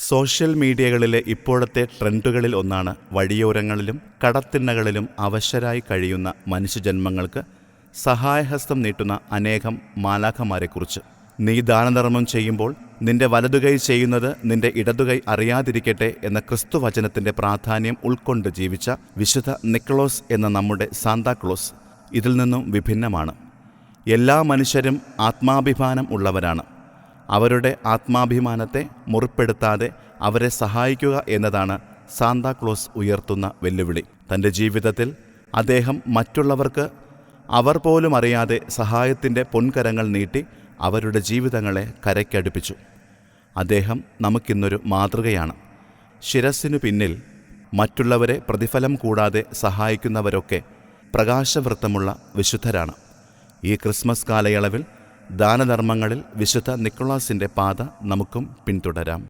Social മീഡിയകളിലെ ഇപ്പോഴത്തെ ട്രെൻഡുകളിൽ ഒന്നാണ് വഴിയോരങ്ങളിലും കടത്തിണ്ണകളിലും അവശരായി കഴിയുന്ന മനുഷ്യജന്മങ്ങൾക്ക് സഹായഹസ്തം നീട്ടുന്ന അനേകം മാലാഖമാരെക്കുറിച്ച്. നീ ദാനധർമ്മം ചെയ്യുമ്പോൾ നിന്റെ വലതുകൈ ചെയ്യുന്നത് നിന്റെ ഇടതുകൈ അറിയാതിരിക്കട്ടെ എന്ന ക്രിസ്തുവചനത്തിന്റെ പ്രാധാന്യം ഉൾക്കൊണ്ട് ജീവിച്ച വിശുദ്ധ നിക്കോളോസ് എന്ന നമ്മുടെ സാന്താക്ലോസ് ഇതിൽ നിന്നും വിഭിന്നമാണ്. എല്ലാ മനുഷ്യരും ആത്മാഭിമാനം ഉള്ളവരാണ്. അവരുടെ ആത്മാഭിമാനത്തെ മുറിപ്പെടുത്താതെ അവരെ സഹായിക്കുക എന്നതാണ് സാന്താക്ലോസ് ഉയർത്തുന്ന വെല്ലുവിളി. തൻ്റെ ജീവിതത്തിൽ അദ്ദേഹം മറ്റുള്ളവർക്ക് അവർ പോലും അറിയാതെ സഹായത്തിൻ്റെ പൊൻകരങ്ങൾ നീട്ടി അവരുടെ ജീവിതങ്ങളെ കരയ്ക്കടുപ്പിച്ചു. അദ്ദേഹം നമുക്കിന്നൊരു മാതൃകയാണ്. ശിരസ്സിനു പിന്നിൽ മറ്റുള്ളവരെ പ്രതിഫലം കൂടാതെ സഹായിക്കുന്നവരൊക്കെ പ്രകാശവൃത്തമുള്ള വിശുദ്ധരാണ്. ഈ ക്രിസ്മസ് കാലയളവിൽ ദാനധർമ്മങ്ങളിൽ വിശുദ്ധ നിക്കോളാസിൻ്റെ പാത നമുക്കും പിന്തുടരാം.